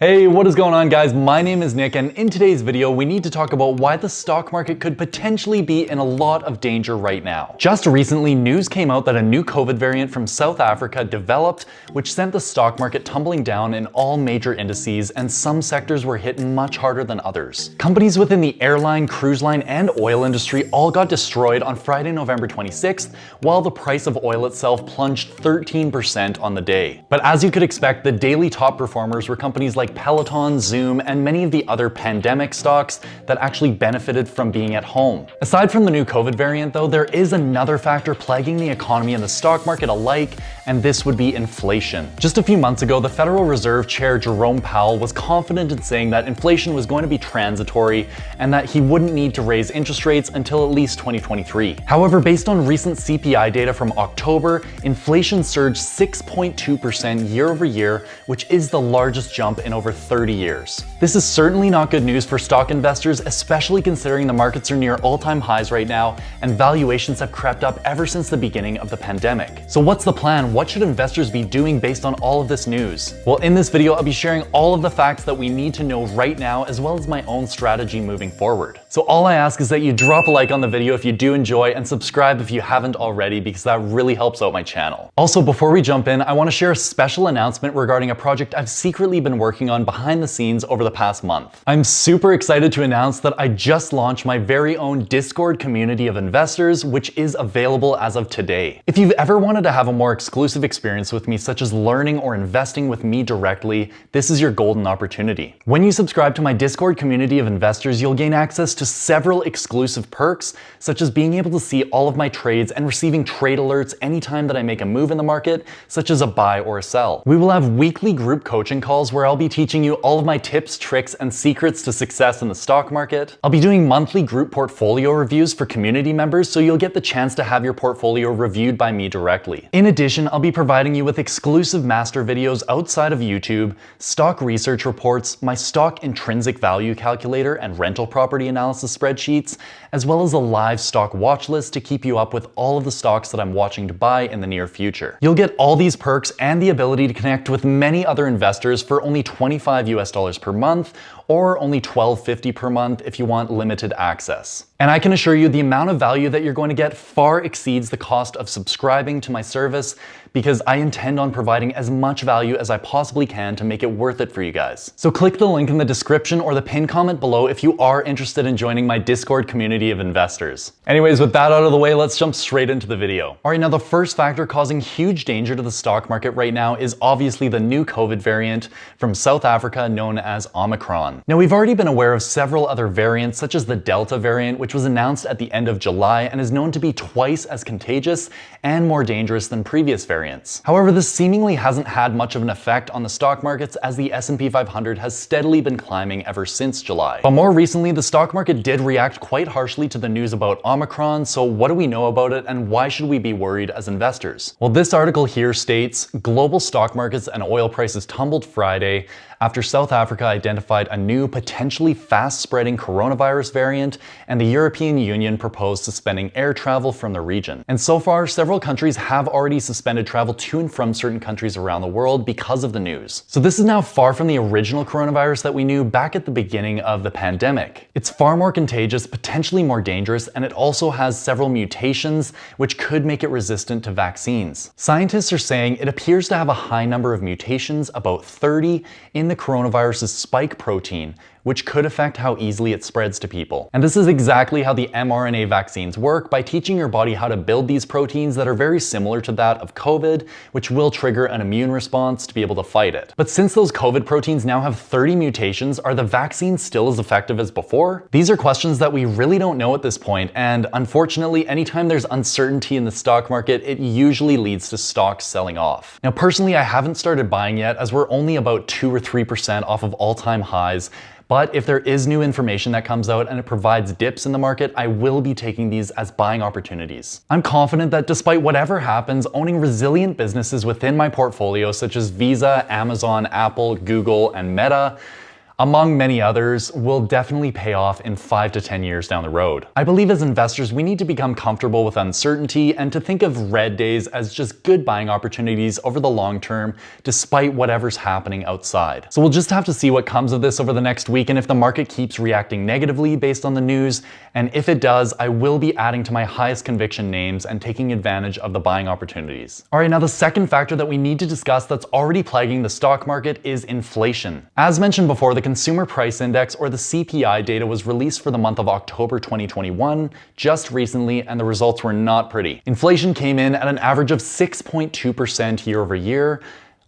Hey, what is going on, guys? My name is Nick, and in today's video, we need to talk about why the stock market could potentially be in a lot of danger right now. Just recently, news came out that a new COVID variant from South Africa developed, which sent the stock market tumbling down in all major indices, and some sectors were hit much harder than others. Companies within the airline, cruise line, and oil industry all got destroyed on Friday, November 26th, while the price of oil itself plunged 13% on the day. But as you could expect, the daily top performers were companies like Peloton, Zoom, and many of the other pandemic stocks that actually benefited from being at home. Aside from the new COVID variant though, there is another factor plaguing the economy and the stock market alike, and this would be inflation. Just a few months ago, the Federal Reserve Chair Jerome Powell was confident in saying that inflation was going to be transitory and that he wouldn't need to raise interest rates until at least 2023. However, based on recent CPI data from October, inflation surged 6.2% year over year, which is the largest jump in over 30 years. This is certainly not good news for stock investors, especially considering the markets are near all-time highs right now and valuations have crept up ever since the beginning of the pandemic. So what's the plan? What should investors be doing based on all of this news? Well, in this video, I'll be sharing all of the facts that we need to know right now, as well as my own strategy moving forward. So all I ask is that you drop a like on the video if you do enjoy, and subscribe if you haven't already, because that really helps out my channel. Also, before we jump in, I want to share a special announcement regarding a project I've secretly been working on behind the scenes over the past month. I'm super excited to announce that I just launched my very own Discord community of investors, which is available as of today. If you've ever wanted to have a more exclusive experience with me, such as learning or investing with me directly, this is your golden opportunity. When you subscribe to my Discord community of investors, you'll gain access to several exclusive perks, such as being able to see all of my trades and receiving trade alerts anytime that I make a move in the market, such as a buy or a sell. We will have weekly group coaching calls where I'll be teaching you all of my tips, tricks, and secrets to success in the stock market. I'll be doing monthly group portfolio reviews for community members, so you'll get the chance to have your portfolio reviewed by me directly. In addition, I'll be providing you with exclusive master videos outside of YouTube, stock research reports, my stock intrinsic value calculator and rental property analysis spreadsheets, as well as a live stock watch list to keep you up with all of the stocks that I'm watching to buy in the near future. You'll get all these perks and the ability to connect with many other investors for only $25 per month, or only $12.50 per month if you want limited access. And I can assure you the amount of value that you're going to get far exceeds the cost of subscribing to my service, because I intend on providing as much value as I possibly can to make it worth it for you guys. So click the link in the description or the pinned comment below if you are interested in joining my Discord community of investors. Anyways, with that out of the way, let's jump straight into the video. All right, now the first factor causing huge danger to the stock market right now is obviously the new COVID variant from South Africa known as Omicron. Now, we've already been aware of several other variants, such as the Delta variant, which was announced at the end of July and is known to be twice as contagious and more dangerous than previous variants. However, this seemingly hasn't had much of an effect on the stock markets, as the S&P 500 has steadily been climbing ever since July. But more recently, the stock market did react quite harshly to the news about Omicron, so what do we know about it and why should we be worried as investors? Well, this article here states, global stock markets and oil prices tumbled Friday after South Africa identified a new, potentially fast-spreading coronavirus variant, and the European Union proposed suspending air travel from the region. And so far, several countries have already suspended travel to and from certain countries around the world because of the news. So this is now far from the original coronavirus that we knew back at the beginning of the pandemic. It's far more contagious, potentially more dangerous, and it also has several mutations which could make it resistant to vaccines. Scientists are saying it appears to have a high number of mutations, about 30, in the coronavirus's spike protein, which could affect how easily it spreads to people. And this is exactly how the mRNA vaccines work, by teaching your body how to build these proteins that are very similar to that of COVID, which will trigger an immune response to be able to fight it. But since those COVID proteins now have 30 mutations, are the vaccines still as effective as before? These are questions that we really don't know at this point, and unfortunately, anytime there's uncertainty in the stock market, it usually leads to stocks selling off. Now, personally, I haven't started buying yet, as we're only about 2 or 3% off of all-time highs. But if there is new information that comes out and it provides dips in the market, I will be taking these as buying opportunities. I'm confident that despite whatever happens, owning resilient businesses within my portfolio, such as Visa, Amazon, Apple, Google, and Meta, among many others, will definitely pay off in 5 to 10 years down the road. I believe as investors, we need to become comfortable with uncertainty and to think of red days as just good buying opportunities over the long term, despite whatever's happening outside. So we'll just have to see what comes of this over the next week, and if the market keeps reacting negatively based on the news, and if it does, I will be adding to my highest conviction names and taking advantage of the buying opportunities. All right, now the second factor that we need to discuss that's already plaguing the stock market is inflation. As mentioned before, the Consumer Price Index, or the CPI data, was released for the month of October 2021 just recently, and the results were not pretty. Inflation came in at an average of 6.2% year over year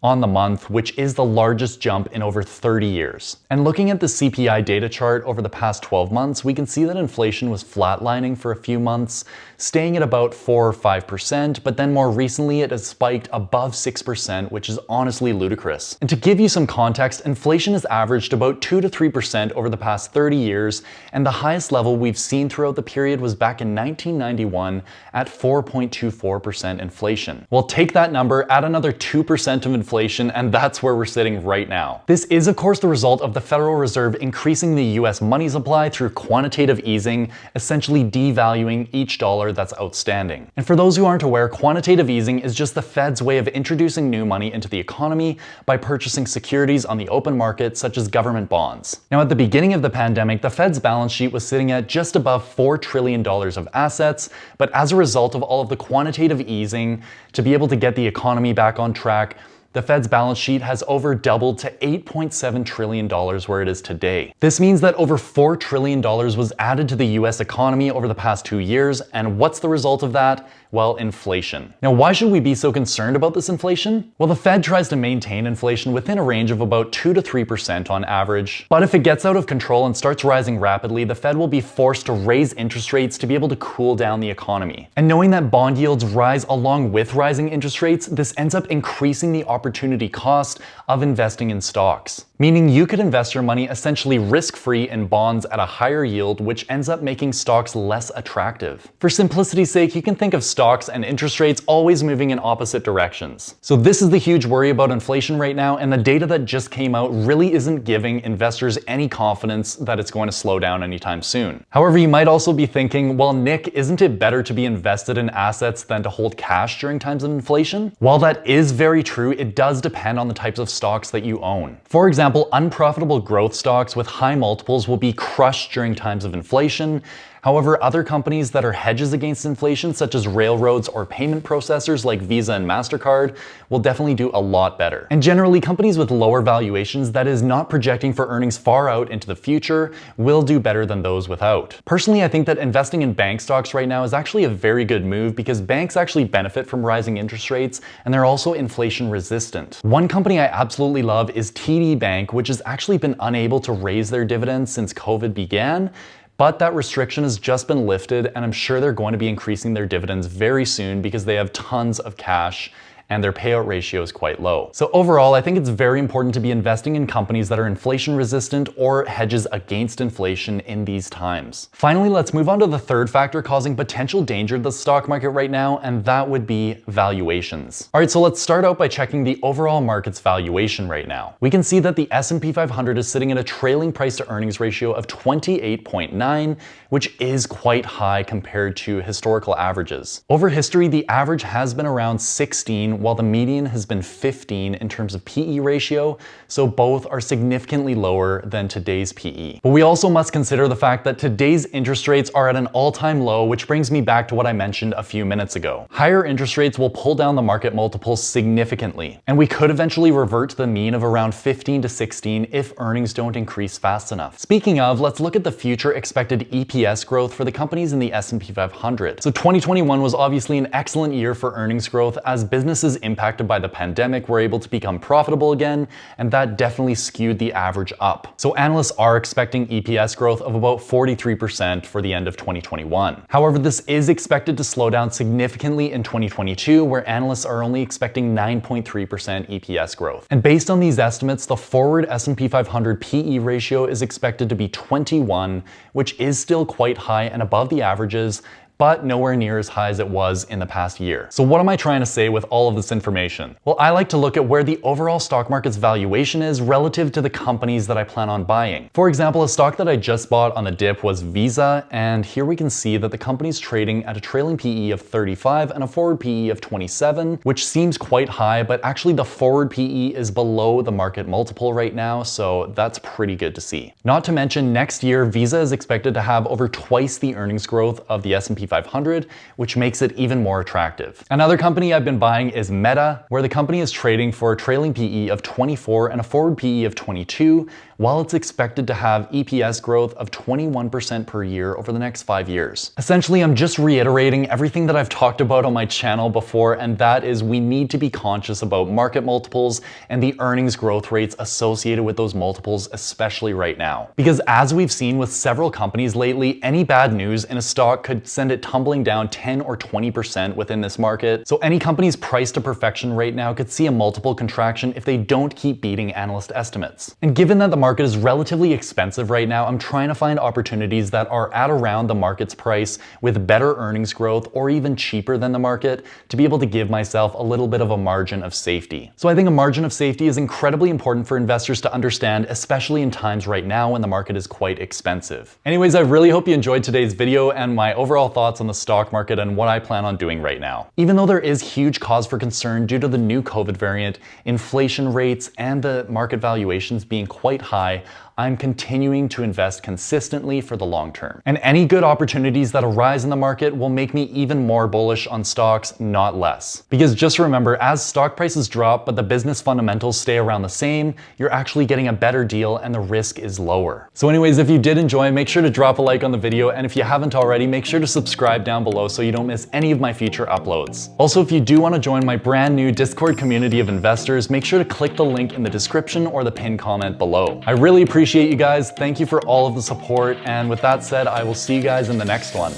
on the month, which is the largest jump in over 30 years. And looking at the CPI data chart over the past 12 months, we can see that inflation was flatlining for a few months, staying at about 4 or 5%, but then more recently it has spiked above 6%, which is honestly ludicrous. And to give you some context, inflation has averaged about 2 to 3% over the past 30 years, and the highest level we've seen throughout the period was back in 1991 at 4.24% inflation. Well, take that number, add another 2% of inflation, and that's where we're sitting right now. This is, of course, the result of the Federal Reserve increasing the US money supply through quantitative easing, essentially devaluing each dollar that's outstanding. And for those who aren't aware, quantitative easing is just the Fed's way of introducing new money into the economy by purchasing securities on the open market, such as government bonds. Now, at the beginning of the pandemic, the Fed's balance sheet was sitting at just above $4 trillion of assets, but as a result of all of the quantitative easing, to be able to get the economy back on track, the Fed's balance sheet has over doubled to $8.7 trillion where it is today. This means that over $4 trillion was added to the US economy over the past 2 years, and what's the result of that? Well, inflation. Now, why should we be so concerned about this inflation? Well, the Fed tries to maintain inflation within a range of about 2 to 3% on average, but if it gets out of control and starts rising rapidly, the Fed will be forced to raise interest rates to be able to cool down the economy. And knowing that bond yields rise along with rising interest rates, this ends up increasing the opportunity cost of investing in stocks. Meaning you could invest your money essentially risk-free in bonds at a higher yield, which ends up making stocks less attractive. For simplicity's sake, you can think of stocks and interest rates always moving in opposite directions. So this is the huge worry about inflation right now, and the data that just came out really isn't giving investors any confidence that it's going to slow down anytime soon. However, you might also be thinking, well, Nick, isn't it better to be invested in assets than to hold cash during times of inflation? While that is very true, it does depend on the types of stocks that you own. For example, unprofitable growth stocks with high multiples will be crushed during times of inflation. However, other companies that are hedges against inflation, such as railroads or payment processors like Visa and MasterCard, will definitely do a lot better. And generally, companies with lower valuations, that is not projecting for earnings far out into the future, will do better than those without. Personally, I think that investing in bank stocks right now is actually a very good move because banks actually benefit from rising interest rates, and they're also inflation resistant. One company I absolutely love is TD Bank, which has actually been unable to raise their dividends since COVID began. But that restriction has just been lifted, and I'm sure they're going to be increasing their dividends very soon because they have tons of cash and their payout ratio is quite low. So overall, I think it's very important to be investing in companies that are inflation resistant or hedges against inflation in these times. Finally, let's move on to the third factor causing potential danger to the stock market right now, and that would be valuations. All right, so let's start out by checking the overall market's valuation right now. We can see that the S&P 500 is sitting at a trailing price to earnings ratio of 28.9, which is quite high compared to historical averages. Over history, the average has been around 16, while the median has been 15 in terms of PE ratio, so both are significantly lower than today's PE. But we also must consider the fact that today's interest rates are at an all-time low, which brings me back to what I mentioned a few minutes ago. Higher interest rates will pull down the market multiples significantly, and we could eventually revert to the mean of around 15 to 16 if earnings don't increase fast enough. Speaking of, let's look at the future expected EPS growth for the companies in the S&P 500. So 2021 was obviously an excellent year for earnings growth as businesses impacted by the pandemic were able to become profitable again, and that definitely skewed the average up. So analysts are expecting EPS growth of about 43% for the end of 2021. However, this is expected to slow down significantly in 2022, where analysts are only expecting 9.3% EPS growth. And based on these estimates, the forward S&P 500 PE ratio is expected to be 21, which is still quite high and above the averages, but nowhere near as high as it was in the past year. So what am I trying to say with all of this information? Well, I like to look at where the overall stock market's valuation is relative to the companies that I plan on buying. For example, a stock that I just bought on the dip was Visa, and here we can see that the company's trading at a trailing PE of 35 and a forward PE of 27, which seems quite high, but actually the forward PE is below the market multiple right now, so that's pretty good to see. Not to mention, next year, Visa is expected to have over twice the earnings growth of the S&P 500, which makes it even more attractive. Another company I've been buying is Meta, where the company is trading for a trailing PE of 24 and a forward PE of 22, while it's expected to have EPS growth of 21% per year over the next 5 years. Essentially, I'm just reiterating everything that I've talked about on my channel before, and that is we need to be conscious about market multiples and the earnings growth rates associated with those multiples, especially right now. Because as we've seen with several companies lately, any bad news in a stock could send it tumbling down 10 or 20% within this market. So any company's price to perfection right now could see a multiple contraction if they don't keep beating analyst estimates. And given that the market is relatively expensive right now, I'm trying to find opportunities that are at around the market's price with better earnings growth or even cheaper than the market to be able to give myself a little bit of a margin of safety. So I think a margin of safety is incredibly important for investors to understand, especially in times right now when the market is quite expensive. Anyways, I really hope you enjoyed today's video and my overall thoughts on the stock market and what I plan on doing right now. Even though there is huge cause for concern due to the new COVID variant, inflation rates, and the market valuations being quite high, I'm continuing to invest consistently for the long term. And any good opportunities that arise in the market will make me even more bullish on stocks, not less. Because just remember, as stock prices drop but the business fundamentals stay around the same, you're actually getting a better deal and the risk is lower. So anyways, if you did enjoy, make sure to drop a like on the video, and if you haven't already, make sure to subscribe down below so you don't miss any of my future uploads. Also, if you do want to join my brand new Discord community of investors, make sure to click the link in the description or the pinned comment below. I really appreciate you guys. Thank you for all of the support. And with that said, I will see you guys in the next one.